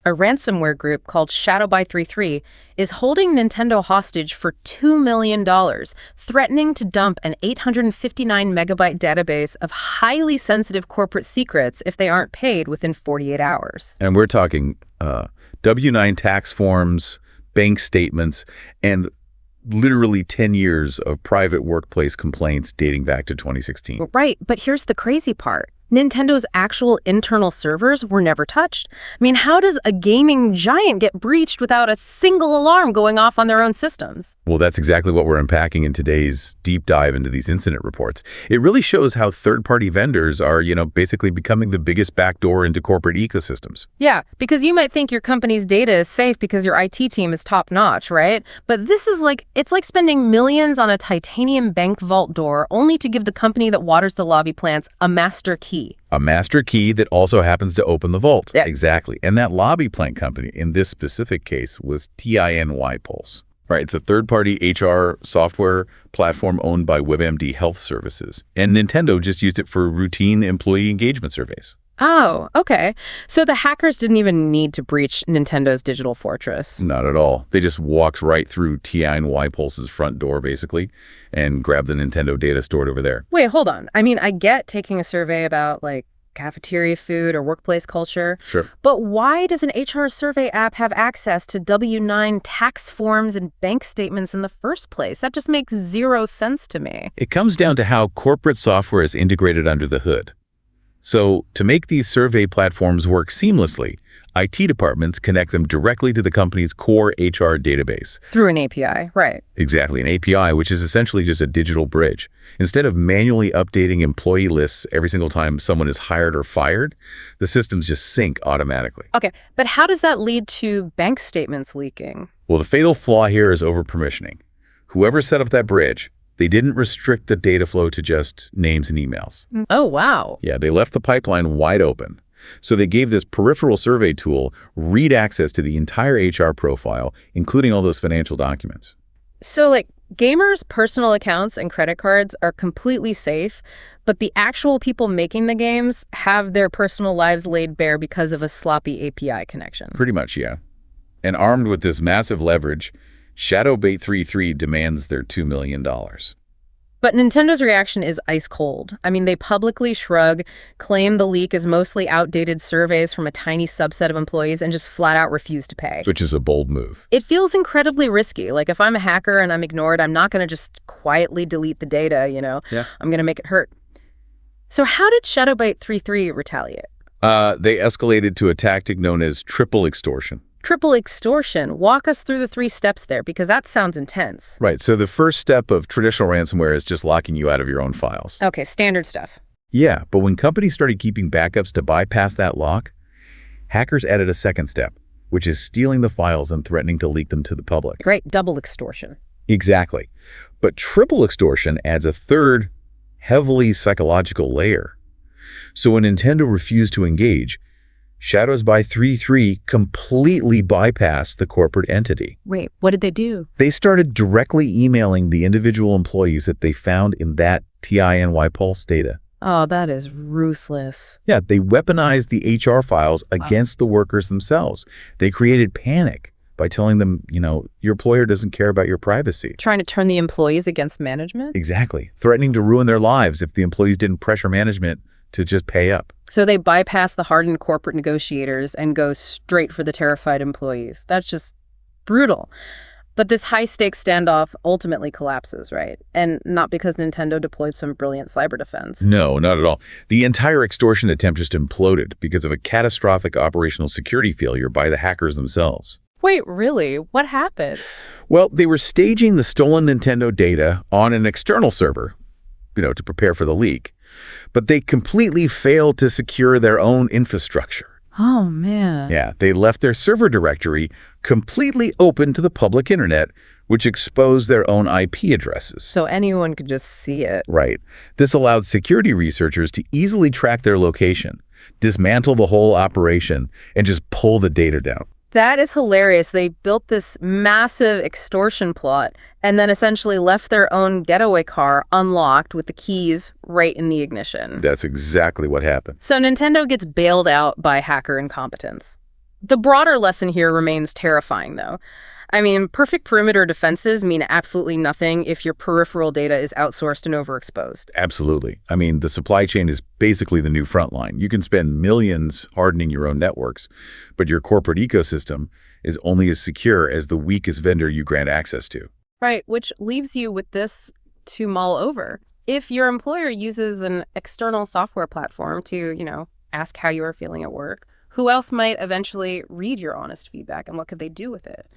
a ransomware group called Shadow33 is holding Nintendo hostage for $2 million, threatening to dump an 859-megabyte database of highly sensitive corporate secrets if they aren't paid within 48 hours. And we're talking W-9 tax forms, bank statements, and literally 10 years of private workplace complaints dating back to 2016. Right, but here's the crazy part. Nintendo's actual internal servers were never touched. I mean, how does a gaming giant get breached without a single alarm going off on their own systems? Well, that's exactly what we're unpacking in today's deep dive into these incident reports. It really shows how third-party vendors are, basically becoming the biggest backdoor into corporate ecosystems. Yeah, because you might think your company's data is safe because your IT team is top-notch, right? But this is it's like spending millions on a titanium bank vault door only to give the company that waters the lobby plants a master key. A master key that also happens to open the vault. Yeah. Exactly. And that lobby plant company in this specific case was TINYpulse. Right. It's a third-party HR software platform owned by WebMD Health Services. And Nintendo just used it for routine employee engagement surveys. Oh, okay. So the hackers didn't even need to breach Nintendo's digital fortress. Not at all. They just walked right through TINYpulse's front door, basically, and grabbed the Nintendo data stored over there. Wait, hold on. I mean, I get taking a survey about, cafeteria food or workplace culture. Sure. But why does an HR survey app have access to W-9 tax forms and bank statements in the first place? That just makes zero sense to me. It comes down to how corporate software is integrated under the hood. So to make these survey platforms work seamlessly, IT departments connect them directly to the company's core HR database. Through an API, right. Exactly, an API, which is essentially just a digital bridge. Instead of manually updating employee lists every single time someone is hired or fired, the systems just sync automatically. Okay, but how does that lead to bank statements leaking? Well, the fatal flaw here is over-permissioning. Whoever set up that bridge, they didn't restrict the data flow to just names and emails. Oh, wow. Yeah, they left the pipeline wide open. So they gave this peripheral survey tool read access to the entire HR profile, including all those financial documents. So, gamers' personal accounts and credit cards are completely safe, but the actual people making the games have their personal lives laid bare because of a sloppy API connection. Pretty much, yeah. And armed with this massive leverage, Shadow33 demands their $2 million. But Nintendo's reaction is ice cold. I mean, they publicly shrug, claim the leak is mostly outdated surveys from a tiny subset of employees, and just flat out refuse to pay. Which is a bold move. It feels incredibly risky. If I'm a hacker and I'm ignored, I'm not going to just quietly delete the data, Yeah. I'm going to make it hurt. So how did Shadow33 retaliate? They escalated to a tactic known as triple extortion. Triple extortion. Walk us through the 3 steps there, because that sounds intense. Right. So the first step of traditional ransomware is just locking you out of your own files. Okay, standard stuff. Yeah, but when companies started keeping backups to bypass that lock, hackers added a second step, which is stealing the files and threatening to leak them to the public. Right, double extortion. Exactly. But triple extortion adds a third, heavily psychological layer. So when Nintendo refused to engage, Shadows by 3.3 completely bypassed the corporate entity. Wait, what did they do? They started directly emailing the individual employees that they found in that TINYpulse data. Oh, that is ruthless. Yeah, they weaponized the HR files against the workers themselves. They created panic by telling them, your employer doesn't care about your privacy. Trying to turn the employees against management? Exactly. Threatening to ruin their lives if the employees didn't pressure management to just pay up. So they bypass the hardened corporate negotiators and go straight for the terrified employees. That's just brutal. But this high-stakes standoff ultimately collapses, right? And not because Nintendo deployed some brilliant cyber defense. No, not at all. The entire extortion attempt just imploded because of a catastrophic operational security failure by the hackers themselves. Wait, really? What happened? Well, they were staging the stolen Nintendo data on an external server, to prepare for the leak. But they completely failed to secure their own infrastructure. Oh, man. Yeah, they left their server directory completely open to the public internet, which exposed their own IP addresses. So anyone could just see it. Right. This allowed security researchers to easily track their location, dismantle the whole operation, and just pull the data down. That is hilarious. They built this massive extortion plot and then essentially left their own getaway car unlocked with the keys right in the ignition. That's exactly what happened. So Nintendo gets bailed out by hacker incompetence. The broader lesson here remains terrifying, though. I mean, perfect perimeter defenses mean absolutely nothing if your peripheral data is outsourced and overexposed. Absolutely. I mean, the supply chain is basically the new front line. You can spend millions hardening your own networks, but your corporate ecosystem is only as secure as the weakest vendor you grant access to. Right, which leaves you with this to mull over. If your employer uses an external software platform to, ask how you are feeling at work, who else might eventually read your honest feedback and what could they do with it?